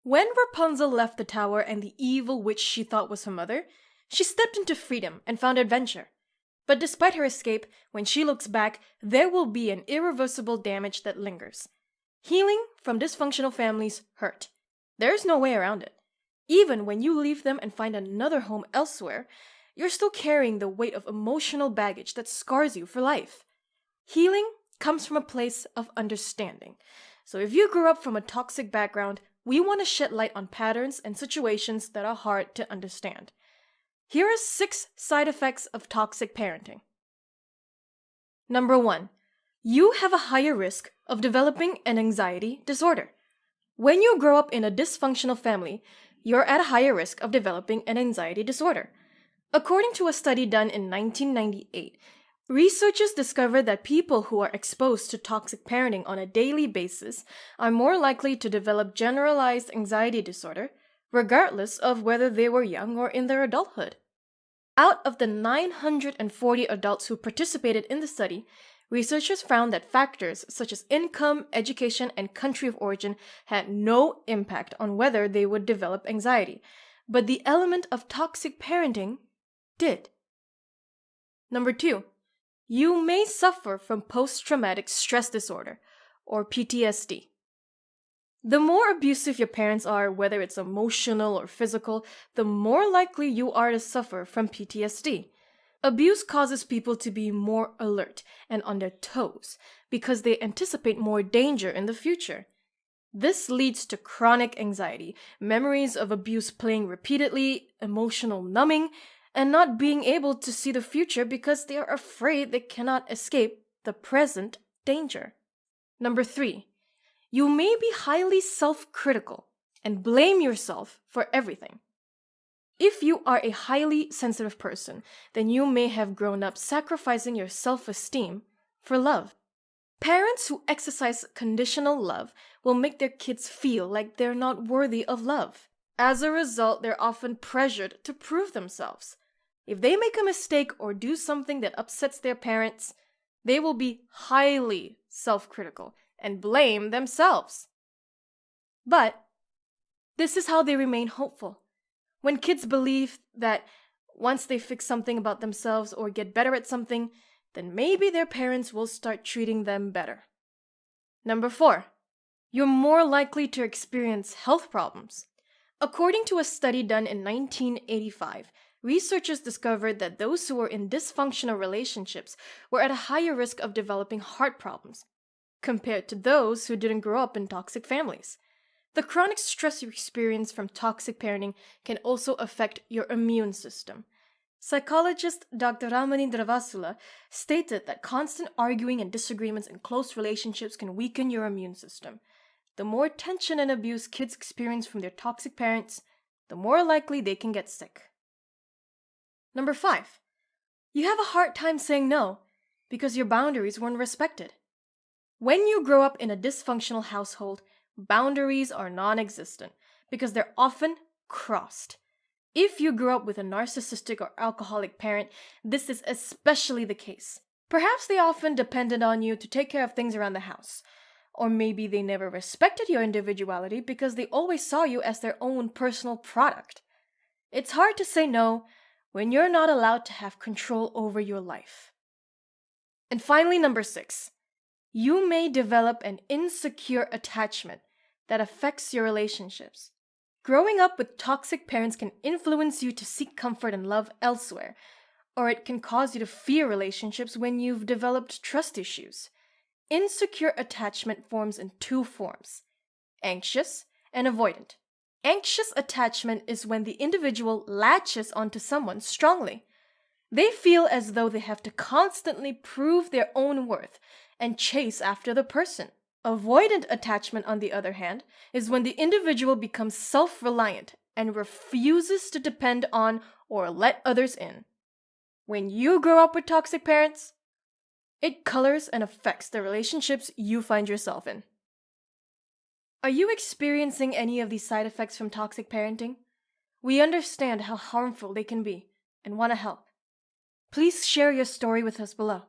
When Rapunzel left the tower and the evil witch she thought was her mother, she stepped into freedom and found adventure. But despite her escape, when she looks back, there will be an irreversible damage that lingers. Healing from dysfunctional families hurt. There's no way around it. Even when you leave them and find another home elsewhere, you're still carrying the weight of emotional baggage that scars you for life. Healing comes from a place of understanding. So if you grew up from a toxic background, we want to shed light on patterns and situations that are hard to understand. Here are 6 side effects of toxic parenting. Number 1. You have a higher risk of developing an anxiety disorder. When you grow up in a dysfunctional family, you're at a higher risk of developing an anxiety disorder. According to a study done in 1998, researchers discovered that people who are exposed to toxic parenting on a daily basis are more likely to develop generalized anxiety disorder, regardless of whether they were young or in their adulthood. Out of the 940 adults who participated in the study, researchers found that factors such as income, education, and country of origin had no impact on whether they would develop anxiety, but the element of toxic parenting did. Number 2. You may suffer from post-traumatic stress disorder, or PTSD. The more abusive your parents are, whether it's emotional or physical, the more likely you are to suffer from PTSD. Abuse causes people to be more alert and on their toes because they anticipate more danger in the future. This leads to chronic anxiety, memories of abuse playing repeatedly, emotional numbing, and not being able to see the future because they are afraid they cannot escape the present danger. Number 3. You may be highly self-critical and blame yourself for everything. If you are a highly sensitive person, then you may have grown up sacrificing your self-esteem for love. Parents who exercise conditional love will make their kids feel like they're not worthy of love. As a result, they're often pressured to prove themselves. If they make a mistake or do something that upsets their parents, they will be highly self-critical and blame themselves. But this is how they remain hopeful. When kids believe that once they fix something about themselves or get better at something, then maybe their parents will start treating them better. Number 4. You're more likely to experience health problems. According to a study done in 1985, researchers discovered that those who were in dysfunctional relationships were at a higher risk of developing heart problems compared to those who didn't grow up in toxic families. The chronic stress you experience from toxic parenting can also affect your immune system. Psychologist Dr. Ramani Dravasula stated that constant arguing and disagreements in close relationships can weaken your immune system. The more tension and abuse kids experience from their toxic parents, the more likely they can get sick. Number 5. You have a hard time saying no because your boundaries weren't respected. When you grow up in a dysfunctional household, boundaries are non-existent because they're often crossed. If you grew up with a narcissistic or alcoholic parent, this is especially the case. Perhaps they often depended on you to take care of things around the house. Or maybe they never respected your individuality because they always saw you as their own personal product. It's hard to say no when you're not allowed to have control over your life. And finally, number 6. You may develop an insecure attachment that affects your relationships. Growing up with toxic parents can influence you to seek comfort and love elsewhere, or it can cause you to fear relationships when you've developed trust issues. Insecure attachment forms in 2 forms: anxious and avoidant. Anxious attachment is when the individual latches onto someone strongly. They feel as though they have to constantly prove their own worth and chase after the person. Avoidant attachment, on the other hand, is when the individual becomes self-reliant and refuses to depend on or let others in. When you grow up with toxic parents, it colors and affects the relationships you find yourself in. Are you experiencing any of these side effects from toxic parenting? We understand how harmful they can be and want to help. Please share your story with us below.